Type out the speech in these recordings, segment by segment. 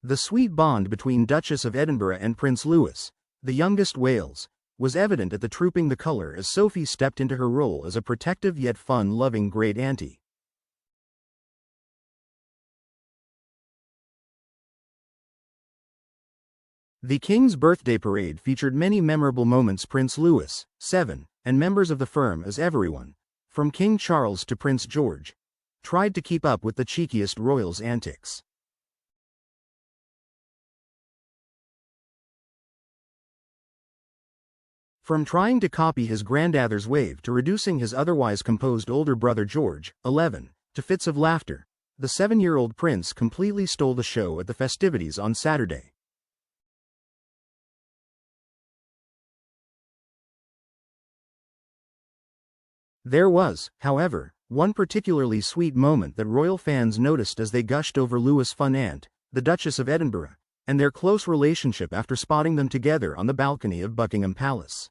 The sweet bond between Duchess of Edinburgh and Prince Louis, the youngest Wales, was evident at the Trooping the Colour as Sophie stepped into her role as a protective yet fun-loving great auntie. The King's birthday parade featured many memorable moments. Prince Louis, 7, and members of the firm, as everyone, from King Charles to Prince Gerge, tried to keep up with the cheekiest royals' antics. From trying to copy his granddad's wave to reducing his otherwise composed older brother Gerge, 11, to fits of laughter, the 7-year-old prince completely stole the show at the festivities on Saturday. There was, however, one particularly sweet moment that royal fans noticed as they gushed over Louis' fun aunt, the Duchess of Edinburgh, and their close relationship after spotting them together on the balcony of Buckingham Palace.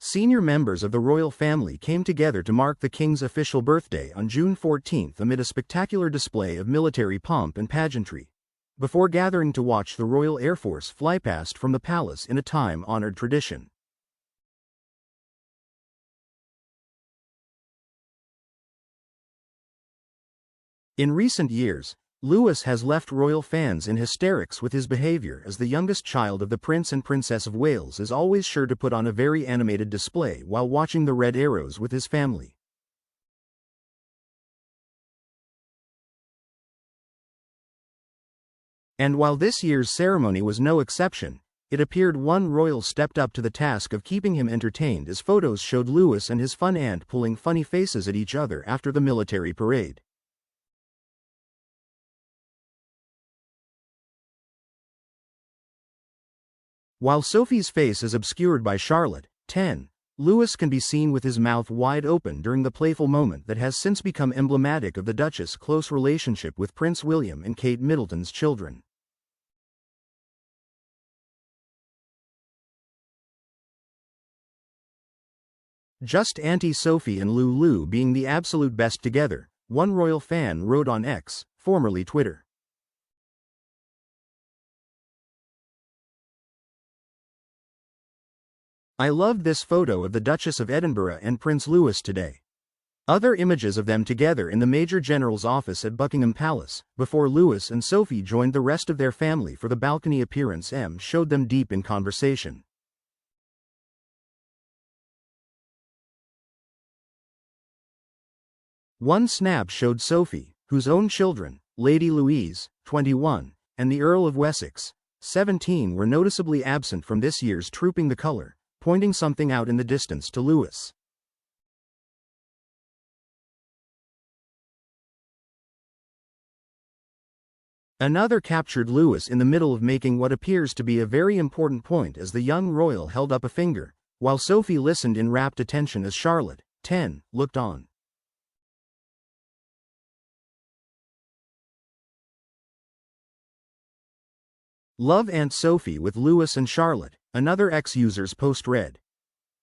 Senior members of the royal family came together to mark the King's official birthday on June 14 amid a spectacular display of military pomp and pageantry, before gathering to watch the Royal Air Force fly past from the palace in a time-honored tradition. In recent years, Louis has left royal fans in hysterics with his behavior, as the youngest child of the Prince and Princess of Wales is always sure to put on a very animated display while watching the Red Arrows with his family. And while this year's ceremony was no exception, it appeared one royal stepped up to the task of keeping him entertained, as photos showed Louis and his fun aunt pulling funny faces at each other after the military parade. While Sophie's face is obscured by Charlotte, 10, Louis can be seen with his mouth wide open during the playful moment that has since become emblematic of the Duchess' close relationship with Prince William and Kate Middleton's children. Just Auntie Sophie and Lulu being the absolute best together, one royal fan wrote on X, formerly Twitter. I loved this photo of the Duchess of Edinburgh and Prince Louis today. Other images of them together in the Major General's office at Buckingham Palace, before Louis and Sophie joined the rest of their family for the balcony appearance, showed them deep in conversation. One snap showed Sophie, whose own children, Lady Louise, 21, and the Earl of Wessex, 17, were noticeably absent from this year's Trooping the Colour, pointing something out in the distance to Louis. Another captured Louis in the middle of making what appears to be a very important point as the young royal held up a finger, while Sophie listened in rapt attention as Charlotte, 10, looked on. Love Aunt Sophie with Louis and Charlotte, another ex-user's post read.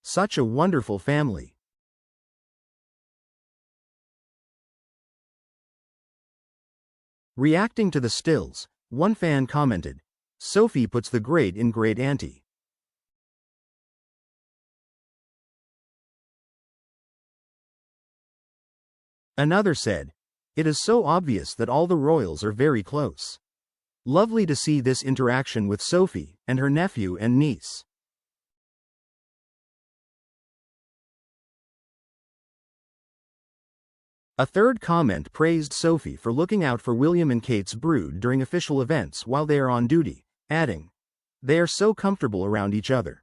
Such a wonderful family. Reacting to the stills, one fan commented, Sophie puts the great in great auntie. Another said, it is so obvious that all the royals are very close. Lovely to see this interaction with Sophie and her nephew and niece. A third comment praised Sophie for looking out for William and Kate's brood during official events while they are on duty, adding, they are so comfortable around each other.